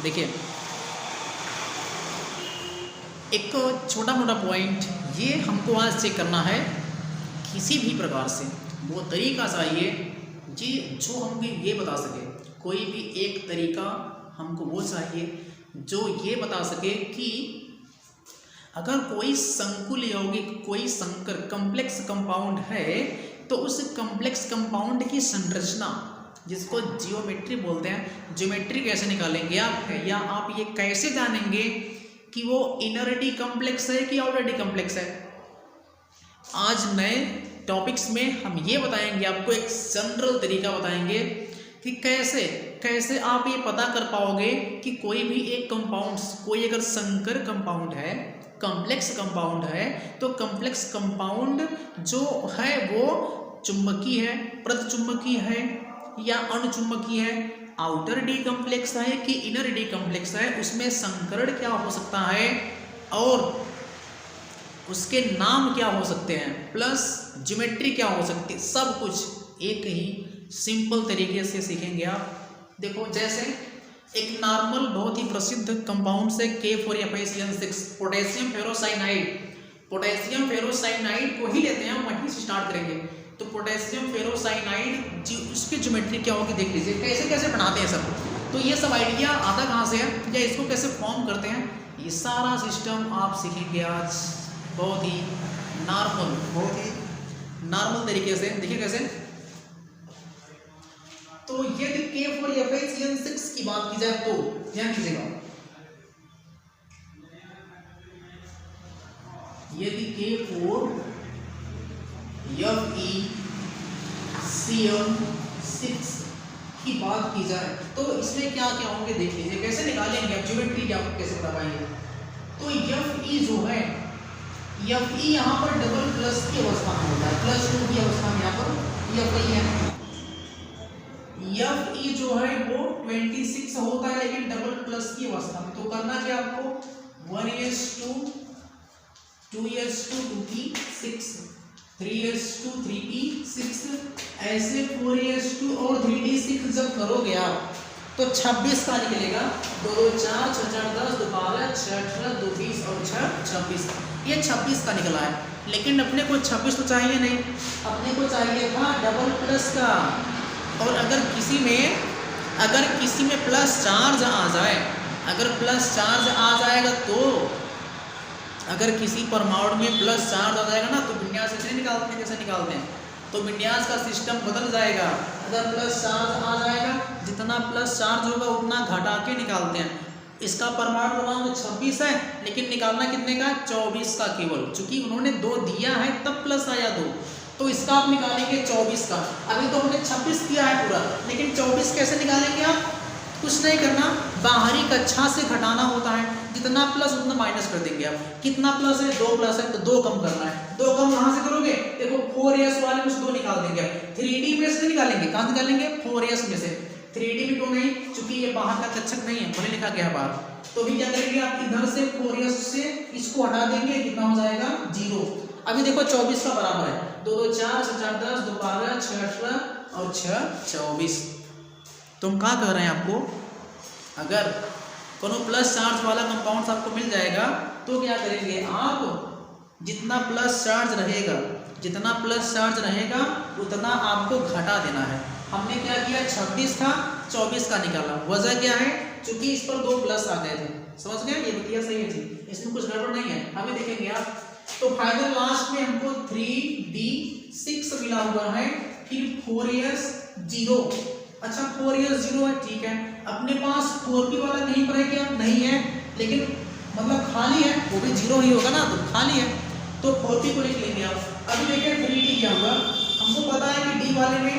देखिए एक छोटा मोटा पॉइंट ये हमको आज चेक करना है, किसी भी प्रकार से वो तरीका चाहिए जी जो हमको ये बता सके, कोई भी एक तरीका हमको वो चाहिए जो ये बता सके कि अगर कोई संकुल यौगिक, कोई संकर कॉम्प्लेक्स कंपाउंड है तो उस कॉम्प्लेक्स कंपाउंड की संरचना जिसको जियोमेट्री बोलते हैं, ज्योमेट्री कैसे निकालेंगे आप, या आप ये कैसे जानेंगे कि वो इनर डी कॉम्प्लेक्स है कि आउटर डी कॉम्प्लेक्स है। आज नए टॉपिक्स में हम ये बताएंगे, आपको एक जनरल तरीका बताएंगे कि कैसे कैसे आप ये पता कर पाओगे कि कोई भी एक कंपाउंड, कोई अगर संकर कंपाउंड है, कॉम्प्लेक्स कंपाउंड है, तो कॉम्प्लेक्स कंपाउंड जो है वो चुंबकीय है, प्रतचुंबकीय है या अणुचुंबकीय है, आउटर डी कॉम्प्लेक्स है कि इनर डी कॉम्प्लेक्स है, उसमें संकरण क्या हो सकता है और उसके नाम क्या हो सकते हैं, प्लस ज्योमेट्री क्या हो सकती है, सब कुछ एक ही सिंपल तरीके से सीखेंगे आप। देखो जैसे एक नॉर्मल बहुत ही प्रसिद्ध कंपाउंड से K4FeCN6 potassium ferrocyanide, potassium ferrocyanide को ही लेते हैं, वहीं से स्टार्ट करेंगे। तो पोटेशियम फेरोसाइनाइड जी उसकी ज्योमेट्री क्या होगी देख लीजिए, कैसे कैसे बनाते हैं सब। तो ये सब आइडिया आता कहाँ से है या इसको कैसे फॉर्म करते हैं, ये सारा सिस्टम आप सीखेंगे आज बहुत ही नॉर्मल तरीके से। देखिए कैसे, तो यदि K4FeCN6 की बात की जाए तो ध्यान कीजिएगा, यदि K4FeCN6 की बात की जाए तो इसमें क्या क्या होंगे देख लीजिए, कैसे निकालेंगे आप ज्योमेट्री क्या कैसे बता पाएंगे। तो Fe जो है, Fe यहाँ पर डबल प्लस की अवस्था में होता है, +2 की अवस्था में यहाँ पर Fe है। Fe जो है वो 26 होता है लेकिन डबल प्लस की अवस्था में, तो करना क्या आपको 1s2 2s2 2p6 3s2 3p6 ऐसे 4s2 और 3d6 जब करोगे आप तो 26 का निकलेगा। 2 2 4 6 4 10 2 12 6 18 2 20 और 6 26, ये 26 का निकला है। लेकिन अपने को 26 तो चाहिए नहीं, अपने को चाहिए था डबल प्लस का। और अगर किसी में प्लस चार्ज आ जाए, अगर प्लस चार्ज आ जाएगा तो अगर किसी परमाणु में प्लस चार्ज आ जाएगा ना तो विन्यास ऐसे निकालते हैं जैसे निकालते हैं, तो विन्यास का सिस्टम बदल जाएगा। अगर प्लस चार्ज आ जाएगा, जितना प्लस चार्ज होगा उतना घटा के निकालते हैं। इसका परमाणु क्रमांक 26 है लेकिन निकालना कितने का, 24 का केवल, चूंकि उन्होंने 2 दिया है तब प्लस आया 2, तो इसका आप निकालेंगे 24 का। अभी तो हमने 26 किया है पूरा, लेकिन 24 कैसे निकालेंगे आप, कुछ नहीं करना, बाहरी कक्षा से घटाना होता है, जितना प्लस उतना माइनस कर देंगे आप। कितना प्लस है, 2 प्लस है तो 2 कम करना है। 2 कम कहाँ से करोगे, देखो 4s वाले में से 2 निकाल देंगे आप, 3d में से निकालेंगे, कहाँ से निकालेंगे 4s में से, 3d में क्यों नहीं, चूंकि ये बाहर का कक्षक नहीं है, भले लिखा गया है बाहर, तो भी क्या करेंगे आप इधर से 4s से इसको हटा देंगे, कितना हो जाएगा 0। अभी देखो 24 का बराबर है 2 2 4 6 4 10 2 12 6 18 और 6 24। तुम कहाँ कह रहे हैं आपको, अगर कोनो प्लस चार्ज वाला कंपाउंड आपको मिल जाएगा तो क्या करेंगे आप, जितना प्लस चार्ज रहेगा, जितना प्लस चार्ज रहेगा उतना आपको घटा देना है। हमने क्या किया, 26 था 24 का निकाला, वजह क्या है, क्योंकि इस पर 2 प्लस आ गए थे, समझ गए, ये बतिया सही है जी, इसमें कुछ गड़बड़ नहीं है। अभी देखेंगे आप, तो फाइनल लास्ट में हमको 3d6 मिला हुआ है, फिर 4s 0, अच्छा 4s 0 है, ठीक है। अपने पास 4p वाला कहीं पर है क्या, नहीं है, लेकिन मतलब खाली है, वो भी 0 ही होगा ना, तो खाली है, तो 4p को लिख लेंगे आप। अभी देखिए 3d क्या होगा, हमको पता है कि d वाले में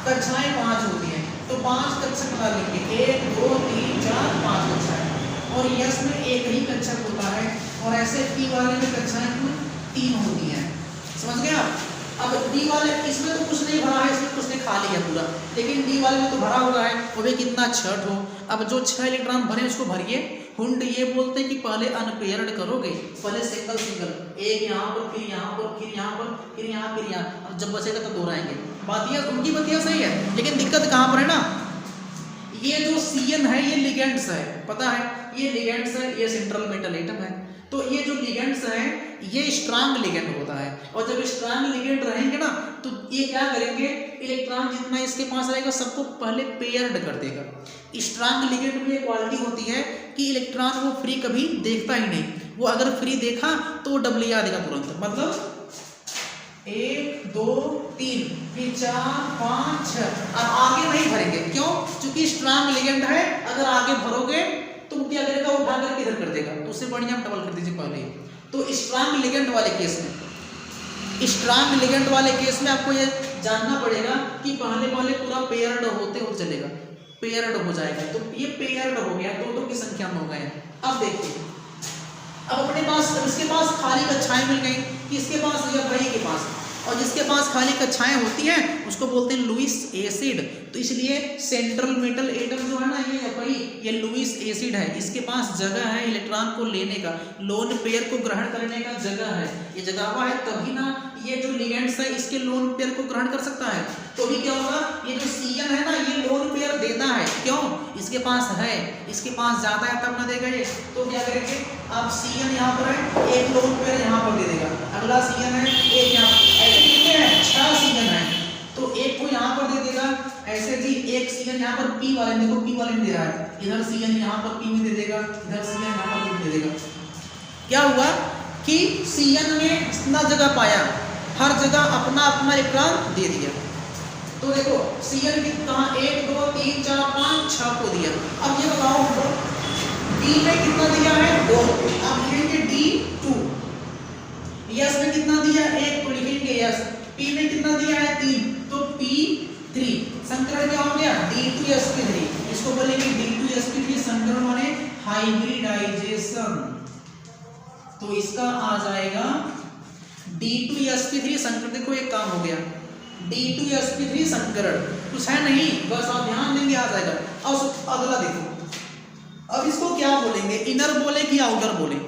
कक्षाएं 5 होती हैं, तो 5 कक्षक बता लेंगे, 1 2 3 4 5 कक्षाएं, और यस में एक ही कक्षक होता है, और ऐसे p वाले में कक्षाएं कुल 3 होती हैं, समझ गए आप। अब d वाले इसमें तो कुछ नहीं भरा है, इसमें कुछ नहीं खाली है पूरा, लेकिन d वाले में तो भरा हुआ है, वो भी कितना 6 हो। अब जो 6 इलेक्ट्रॉन भरे उसको भरिए। हुंड ये बोलते हैं कि पहले अनपेयर्ड करोगे, पहले सिंगल सिंगल, एक यहाँ पर फिर यहाँ पर फिर यहाँ पर फिर यहाँ फिर यहाँ, अब जब बचेगा तो दोहराएंगे। बातिया उनकी बतिया सही है, लेकिन दिक्कत कहाँ पर है ना, ये जो Cn है ये लिगेंड्स है, पता है ये लिगेंड्स है, ये सेंट्रल मेटल एटम है। तो ये जो लिगेंड्स हैं ये स्ट्रांग लिगेंड होता है, और जब स्ट्रांग लिगेंड रहेंगे ना तो ये क्या करेंगे, इलेक्ट्रॉन जितना इसके पास रहेगा सबको पहले पेयर्ड कर देगा। स्ट्रांग लिगेंड में एक क्वालिटी होती है कि इलेक्ट्रॉन वो फ्री कभी देखता ही नहीं, वो अगर फ्री देखा तो वो डबलिया देगा तुरंत, मतलब 1 2 3 फिर 4 5 6। अब आगे नहीं भरेंगे, क्यों? क्योंकि स्ट्रांग लिगेंड है, अगर आगे भरोगे तो क्या करेगा, उठा कर किधर कर देगा, तो उससे बढ़िया आप डबल कर दीजिए पहले ही। तो स्ट्रांग लिगेंड वाले केस में, स्ट्रांग लिगेंड वाले केस में आपको ये जानना पड़ेगा कि पहले पूरा पेयर्ड होते हो चलेगा, पेयर्ड हो जाएगा। तो ये पेयर्ड हो गया, दो की संख्या में हो गए। अब देखिए, अब अपने पास इसके पास खाली कक्षाएं मिल गई, किसके पास, या भाई के पास, और जिसके पास खाली कक्षाएं होती हैं उसको बोलते हैं लुईस एसिड। तो इसलिए सेंट्रल मेटल एटम जो है ना ये भाई ये लुईस एसिड है, इसके पास जगह है इलेक्ट्रॉन को लेने का, लोन पेयर को ग्रहण करने का जगह है, ये जगह हुआ है तभी ना ये जो लिगेंड्स है इसके लोन पेयर को ग्रहण कर सकता है। तो भी क्या होगा, ये जो Cn है ना ये लोन पेयर देता है, क्यों? इसके पास है, इसके पास ज्यादा है तब ना देगा ये। तो क्या करेंगे, अब Cn यहाँ पर है, एक लोन पेयर यहाँ पर दे देगा, अगला Cn है, एक यहाँ, ऐसे कितने हैं, 6 Cn है, तो एक को यहाँ पर दे देगा। ऐसे जी एक Cn यहाँ पर P वाले, देखो P वाले में दे रहा है, इधर Cn यहाँ पर P में दे देगा, इधर Cn यहाँ पर P दे देगा। क्या हुआ कि Cn ने जितना जगह पाया हर जगह अपना अपना इलेक्ट्रॉन दे दिया। तो देखो Cn कितना, 1 2 3 4 5 6 को दिया। अब ये बताओ हमको D में कितना दिया है, 2, अब लिखेंगे D2। यस में कितना दिया, 1, तो लिखेंगे यस। P में कितना दिया है, 3, तो P3। संकरण क्या हो गया, D2sp3, इसको बोलेंगे D2sp3 संकरण माने हाइब्रिडाइजेशन। तो इसका आ जाएगा D2sp3 संकरण। देखो एक काम हो गया, D2sp3 संकरण, कुछ है नहीं, बस आप ध्यान देंगे आ जाएगा। अब अगला देखो, अब इसको क्या बोलेंगे, इनर बोले कि आउटर बोले,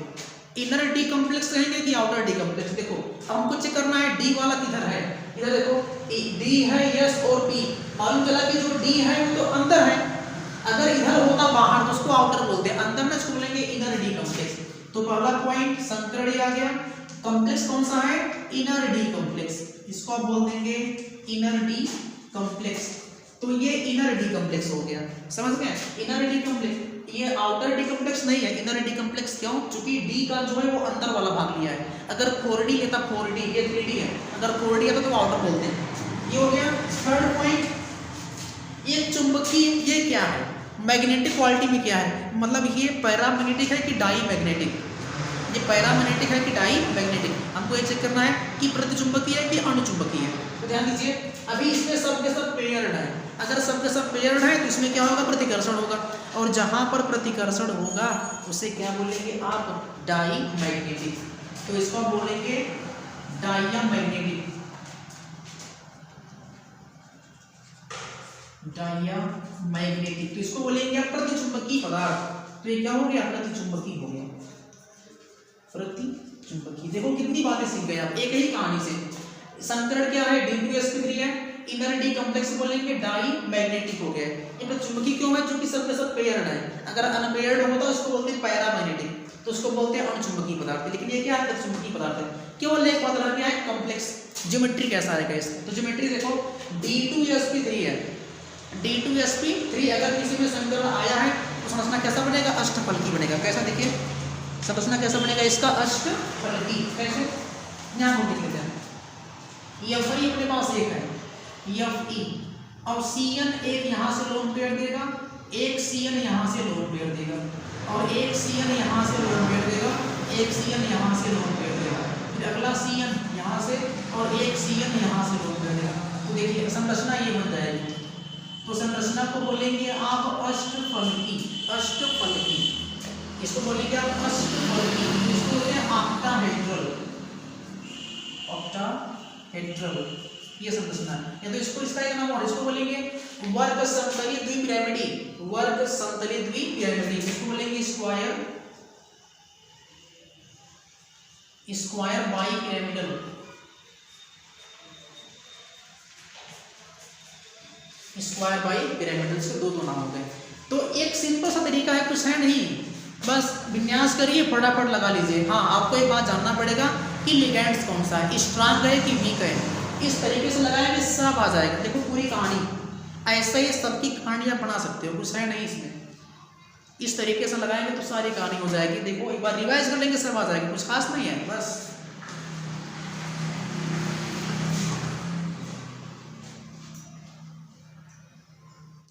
इनर डी कॉम्प्लेक्स कहेंगे कि आउटर डी कॉम्प्लेक्स। देखो अब हमको चेक करना है डी वाला किधर है, इधर देखो डी है यस और पी, मालूम चला कि जो डी है वो तो अंदर है, अगर इधर होता बाहर तो उसको आउटर बोलते हैं, अंदर में छोड़ लेंगे इनर डी कॉम्प्लेक्स। तो पहला पॉइंट संकरण आ गया। कॉम्प्लेक्स कौन सा है, इनर डी कॉम्प्लेक्स, इसको आप बोल देंगे इनर डी कॉम्प्लेक्स। तो ये इनर डी कॉम्प्लेक्स हो गया, समझ गए, इनर डी कॉम्प्लेक्स। ये आउटर डी कॉम्प्लेक्स नहीं है, इनर डी कॉम्प्लेक्स क्यों, क्योंकि डी का जो है वो अंदर वाला भाग लिया है। अगर 4D लेता 4D, ये 3D है, अगर 4D है तो आउटर बोलते हैं। ये हो गया थर्ड पॉइंट। ये चुंबकीय, ये क्या है, मैग्नेटिक क्वालिटी में क्या है, मतलब ये पैरामैग्नेटिक है कि डाई मैग्नेटिक, ये पैरामैग्नेटिक है कि डाई मैग्नेटिक। हमको ये चेक करना है कि प्रतिचुंबकीय है कि अणुचुंबकीय है। तो ध्यान दीजिए, अभी इसमें सब के सब पेयर्ड है, अगर सब के सब पेयर्ड है तो इसमें क्या होगा, प्रतिकर्षण होगा, और जहां पर प्रतिकर्षण होगा उसे क्या बोलेंगे आप, डाई मैग्नेटिक। तो इसको आप बोलेंगे डाइया मैग्नेटिक, डाइया मैग्नेटिक। तो इसको बोलेंगे आप प्रतिचुंबकीय पदार्थ। तो ये क्या हो गया, प्रतिचुंबकीय हो गया, प्रतिचुंबकीय। देखो कितनी बातें सीख गए आप एक ही कहानी से। संकरण क्या है, D2sp3 है, इनर डी कॉम्प्लेक्स बोलेंगे डाई मैग्नेटिक हो गया। ये प्रतिचुंबकीय क्यों है, क्योंकि सब के सब पेयर्ड है, अगर अनपेयर्ड होता उसको बोलते हैं पैरामैग्नेटिक, तो उसको बोलते हैं अणुचुंबकीय पदार्थ। लेकिन ये क्या है, प्रतिचुंबकीय पदार्थ है, केवल एक पदार्थ क्या है, कॉम्प्लेक्स। ज्योमेट्री कैसा है कैसे, तो ज्योमेट्री देखो D2sp3 है, D2sp3 अगर किसी में संकरण आया है तो संरचना कैसा बनेगा, अष्टफलकी बनेगा। कैसा, देखिए संरचना कैसा बनेगा इसका, अष्टफलकी। कैसे, यहाँ को लिख लेते हैं, Fe अपने पास एक है, Fe, और Cn एक यहाँ से लोन पेयर देगा, एक Cn यहाँ से लोन पेयर देगा, और एक Cn यहाँ से लोन पेयर देगा, एक Cn यहाँ से लोन पेयर देगा, फिर अगला Cn यहाँ से और एक Cn यहाँ से लोन पेयर देगा। तो देखिए संरचना ये बन जाएगी। तो संरचना को बोलेंगे आप अष्टफलकी, अष्टफलकी, इसको बोलेंगे आप अष्टफलकी, इसको बोलते हैं ऑक्टाहेड्रल, ऑक्टाहेड्रल ये संरचना है। या तो इसको इसका एक नाम और, इसको बोलेंगे वर्ग समतलीय द्विपिरामिडी, वर्ग समतलीय द्विपिरामिडी, इसको बोलेंगे square, square bipyramidal, square bipyramidal. इसके दो नाम होते हैं, तो एक सिंपल सा तरीका है, कुछ है नहीं, बस विन्यास करिए फटाफट लगा लीजिए। हाँ, आपको एक बात जानना पड़ेगा कि लिगेंड्स कौन सा है, स्ट्रांग है कि वीक है। इस तरीके से लगाएंगे सब आ जाएगा। देखो पूरी कहानी ऐसा ही सबकी कहानी आप बना सकते हो, कुछ है नहीं इसमें। इस तरीके से लगाएंगे तो सारी कहानी हो जाएगी। देखो एक बार रिवाइज कर लेंगे सब आ जाएगी, कुछ खास नहीं है बस।